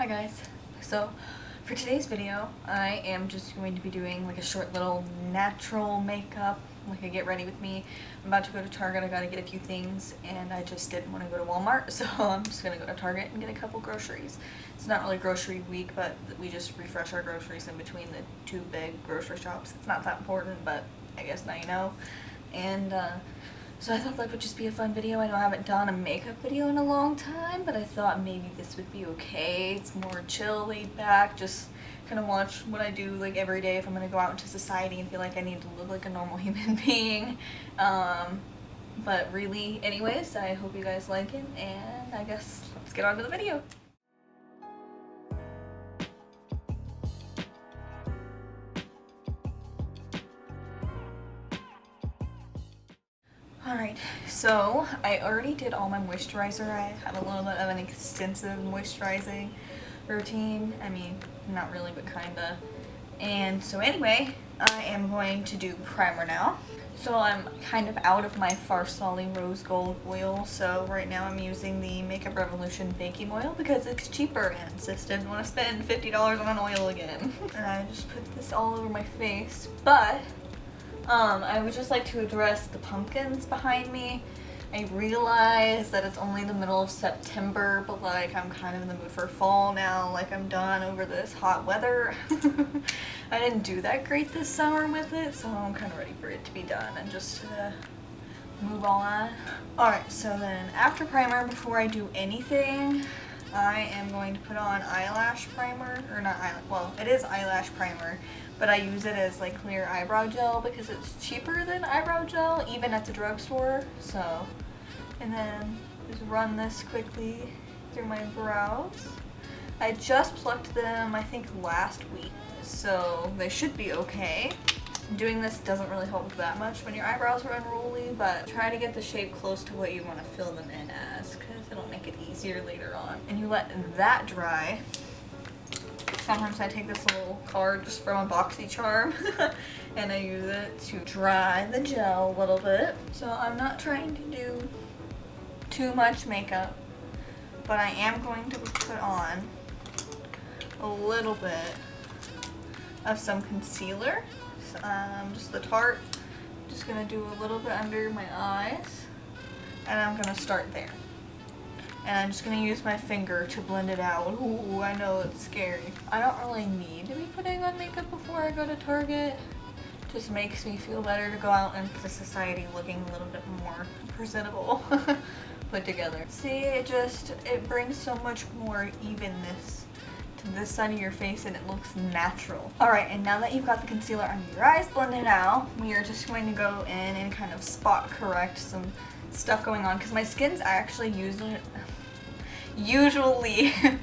Hi guys. So for today's video, I am just going to be doing like a short little natural makeup, like a get ready with me. I'm about to go to Target. I gotta get a few things and I just didn't want to go to Walmart, so I'm just gonna go to Target and get a couple groceries. It's not really grocery week, but we just refresh our groceries in between the two big grocery shops. It's not that important, but I guess now you know. And so I thought that would just be a fun video. I know I haven't done a makeup video in a long time, but I thought maybe this would be okay. It's more chill, laid back, just kind of watch what I do like every day if I'm going to go out into society and feel like I need to look like a normal human being. But really, anyways, I hope you guys like it, and I guess let's get on to the video. Alright, so I already did all my moisturizer. I have a little bit of an extensive moisturizing routine. I mean, not really, but kinda. And so anyway, I am going to do primer now. So I'm kind of out of my Farsali Rose Gold oil, so right now I'm using the Makeup Revolution baking oil because it's cheaper and sis didn't want to spend $50 on an oil again. And I just put this all over my face, but I would just like to address the pumpkins behind me. I realize that it's only the middle of September, but like I'm kind of in the mood for fall now. Like I'm done over this hot weather. I didn't do that great this summer with it, so I'm kind of ready for it to be done and just move on. Alright, so then after primer, before I do anything, I am going to put on eyelash primer, or not eyelash, well, it is eyelash primer, but I use it as like clear eyebrow gel because it's cheaper than eyebrow gel, even at the drugstore, so. And then just run this quickly through my brows. I just plucked them, I think, last week, so they should be okay. Doing this doesn't really help that much when your eyebrows are unruly, but try to get the shape close to what you want to fill them in as, because it'll make it easier later on. And you let that dry. Sometimes I take this little card just from a BoxyCharm and I use it to dry the gel a little bit. So I'm not trying to do too much makeup, but I am going to put on a little bit of some concealer. Just the Tarte. Just gonna do a little bit under my eyes, and I'm gonna start there. And I'm just gonna use my finger to blend it out. Ooh, I know it's scary. I don't really need to be putting on makeup before I go to Target. It just makes me feel better to go out into society looking a little bit more presentable, put together. See, it brings so much more evenness to this side of your face and it looks natural. Alright, and now that you've got the concealer under your eyes blended out, we are just going to go in and kind of spot correct some stuff going on, because my skin's actually usually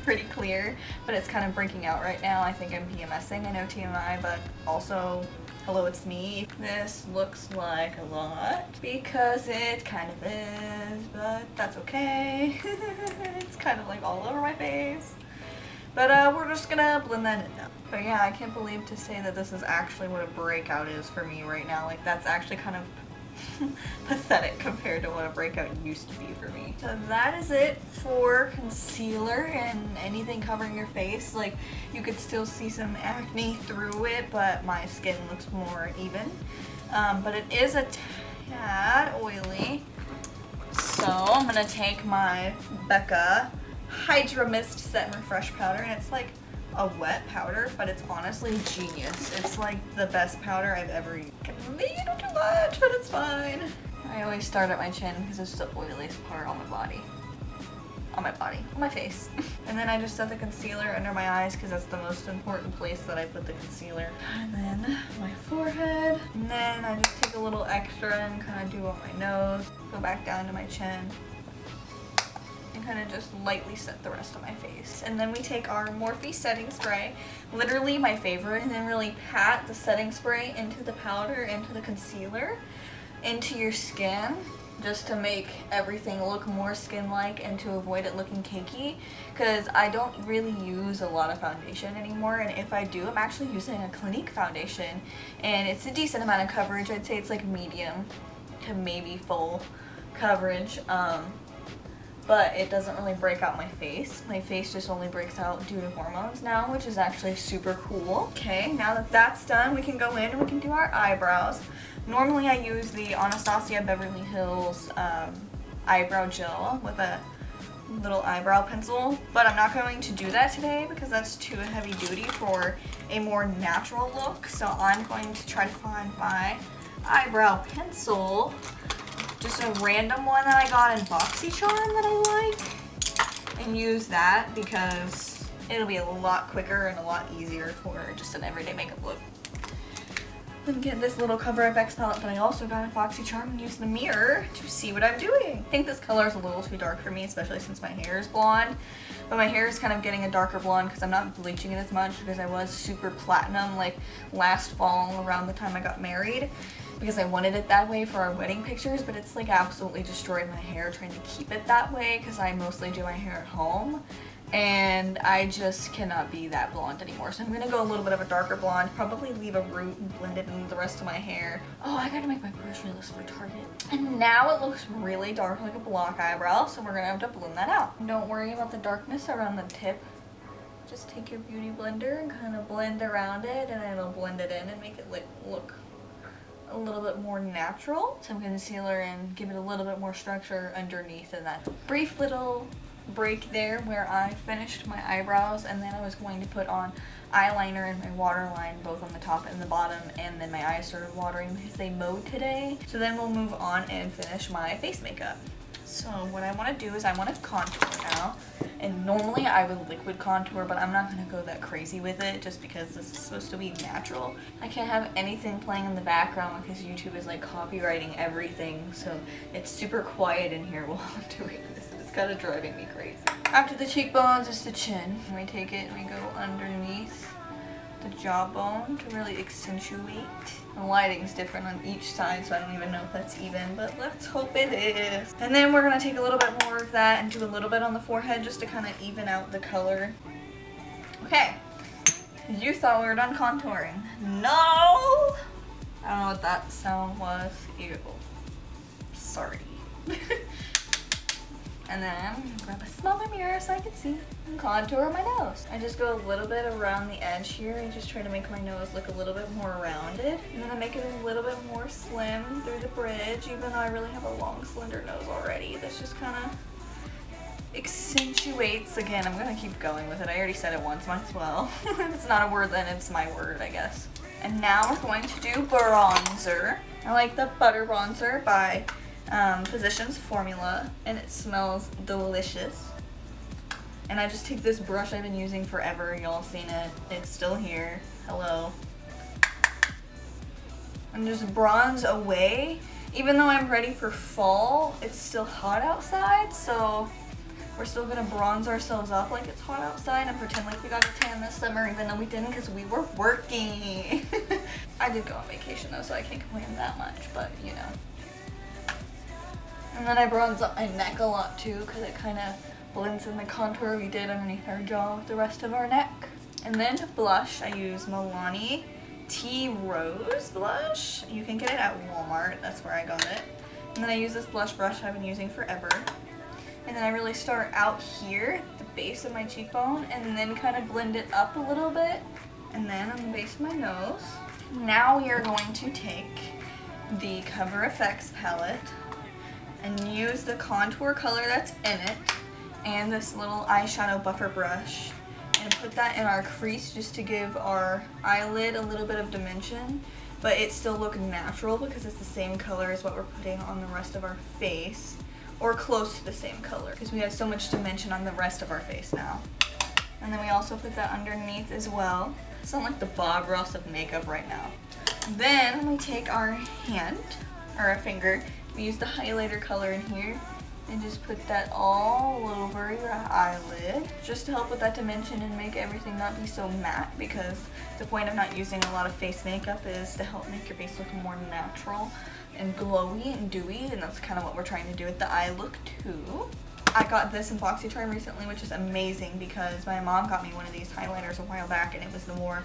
pretty clear, but it's kind of breaking out right now. I think I'm PMSing, I know TMI, but also, hello, it's me. This looks like a lot because it kind of is, but that's okay. It's kind of like all over my face. But we're just gonna blend that in now. But yeah, I can't believe to say that this is actually what a breakout is for me right now. Like, that's actually kind of pathetic compared to what a breakout used to be for me. So that is it for concealer and anything covering your face. Like, you could still see some acne through it, but my skin looks more even. But it is a tad oily. So I'm gonna take my Becca Hydra Mist Set and Refresh powder, and it's like a wet powder, but it's honestly genius. It's like the best powder I've ever used. Maybe not too much, but it's fine. I always start at my chin because it's the oiliest part on my body. On my face. And then I just set the concealer under my eyes because that's the most important place that I put the concealer. And then my forehead. And then I just take a little extra and kind of do on my nose. Go back down to my chin. And kind of just lightly set the rest of my face. And then we take our Morphe setting spray, literally my favorite, and then really pat the setting spray into the powder, into the concealer, into your skin, just to make everything look more skin-like and to avoid it looking cakey, because I don't really use a lot of foundation anymore, and if I do, I'm actually using a Clinique foundation, and it's a decent amount of coverage. I'd say it's like medium to maybe full coverage. but it doesn't really break out my face. My face just only breaks out due to hormones now, which is actually super cool. Okay, now that that's done, we can go in and we can do our eyebrows. Normally I use the Anastasia Beverly Hills eyebrow gel with a little eyebrow pencil, but I'm not going to do that today because that's too heavy duty for a more natural look. So I'm going to try to find my eyebrow pencil, just a random one that I got in BoxyCharm that I like, and use that because it'll be a lot quicker and a lot easier for just an everyday makeup look. Then get this little Cover FX palette that I also got in BoxyCharm and use the mirror to see what I'm doing. I think this color is a little too dark for me, especially since my hair is blonde. But my hair is kind of getting a darker blonde because I'm not bleaching it as much because I was super platinum like last fall around the time I got married, because I wanted it that way for our wedding pictures, but it's like absolutely destroyed my hair trying to keep it that way because I mostly do my hair at home. And I just cannot be that blonde anymore. So I'm gonna go a little bit of a darker blonde, probably leave a root and blend it into the rest of my hair. Oh, I gotta make my grocery list for Target. And now it looks really dark like a block eyebrow, so we're gonna have to blend that out. Don't worry about the darkness around the tip. Just take your beauty blender and kind of blend around it, and it'll blend it in and make it look a little bit more natural. Some concealer and give it a little bit more structure underneath, and that brief little break there where I finished my eyebrows, and then I was going to put on eyeliner and my waterline both on the top and the bottom, and then my eyes started watering because they mowed today. So then we'll move on and finish my face makeup. So what I want to do is I want to contour now, and normally I would liquid contour, but I'm not going to go that crazy with it just because this is supposed to be natural. I can't have anything playing in the background because YouTube is like copywriting everything, so it's super quiet in here while I'm doing this. It's kind of driving me crazy. After the cheekbones is the chin. We take it and we go underneath the jawbone to really accentuate. The lighting's different on each side, so I don't even know if that's even, but let's hope it is. And then we're gonna take a little bit more of that and do a little bit on the forehead just to kind of even out the color. Okay, you thought we were done contouring. No! I don't know what that sound was. Ew. Sorry. And then grab a smaller mirror so I can see and contour my nose. I just go a little bit around the edge here and just try to make my nose look a little bit more rounded. And then I make it a little bit more slim through the bridge, even though I really have a long, slender nose already. This just kind of accentuates. Again, I'm gonna keep going with it. I already said it once, might as well. If it's not a word, then it's my word, I guess. And now we're going to do bronzer. I like the Butter Bronzer by Physicians Formula, and it smells delicious. And I just take this brush I've been using forever. Y'all seen it. It's still here. Hello. And just bronze away. Even though I'm ready for fall, it's still hot outside, so we're still gonna bronze ourselves up like it's hot outside and pretend like we got a tan this summer, even though we didn't because we were working. I did go on vacation though, so I can't complain that much, but you know. And then I bronze up my neck a lot too because it kind of blends in the contour we did underneath our jaw with the rest of our neck. And then to blush, I use Milani Tea Rose blush. You can get it at Walmart, that's where I got it. And then I use this blush brush I've been using forever. And then I really start out here at the base of my cheekbone and then kind of blend it up a little bit. And then on the base of my nose. Now we are going to take the Cover FX palette and use the contour color that's in it and this little eyeshadow buffer brush and put that in our crease just to give our eyelid a little bit of dimension, but it still look natural because it's the same color as what we're putting on the rest of our face, or close to the same color because we have so much dimension on the rest of our face now. And then we also put that underneath as well. I sound like the Bob Ross of makeup right now. Then we take our hand, or a finger, we use the highlighter color in here and just put that all over your eyelid just to help with that dimension and make everything not be so matte, because the point of not using a lot of face makeup is to help make your face look more natural and glowy and dewy, and that's kind of what we're trying to do with the eye look too. I got this in BoxyCharm recently, which is amazing because my mom got me one of these highlighters a while back and it was the more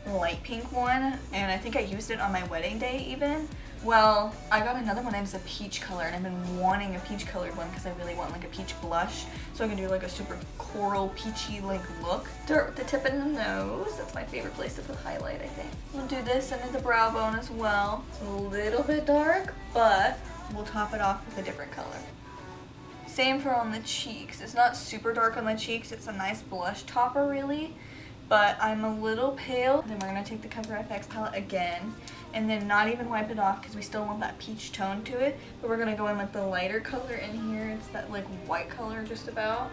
light pink one, and I think I used it on my wedding day even. Well, I got another one that's a peach color, and I've been wanting a peach colored one because I really want like a peach blush, so I can do like a super coral peachy like look. Start with the tip and the nose. That's my favorite place to put highlight, I think. We'll do this under the brow bone as well. It's a little bit dark, but we'll top it off with a different color. Same for on the cheeks. It's not super dark on the cheeks. It's a nice blush topper really, but I'm a little pale. Then we're gonna take the Cover FX palette again, and then not even wipe it off because we still want that peach tone to it. But we're gonna go in with the lighter color in here. It's that like white color just about.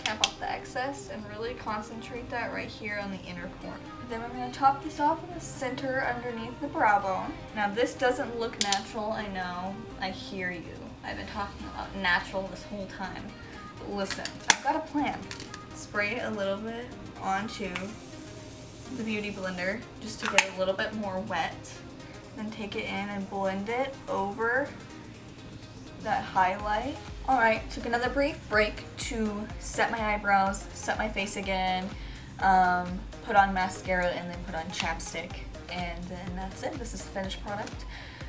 Tap off the excess and really concentrate that right here on the inner corner. Then we're gonna top this off in the center underneath the brow bone. Now this doesn't look natural, I know. I hear you. I've been talking about natural this whole time. But listen, I've got a plan. Spray a little bit onto the Beauty Blender just to get a little bit more wet. Then take it in and blend it over that highlight. Alright, took another brief break to set my eyebrows, set my face again, put on mascara, and then put on chapstick. And then that's it. This is the finished product.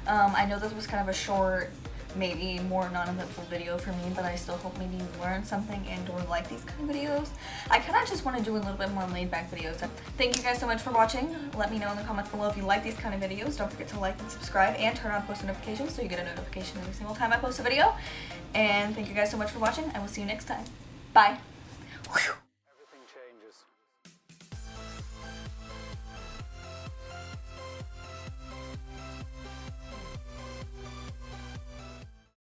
I know this was kind of a short, maybe more non-eventful video for me, but I still hope maybe you learned something and or like these kind of videos. I kind of just want to do a little bit more laid-back videos. Thank you guys so much for watching. Let me know in the comments below if you like these kind of videos. Don't forget to like and subscribe and turn on post notifications so you get a notification every single time I post a video. And thank you guys so much for watching. I will see you next time. Bye!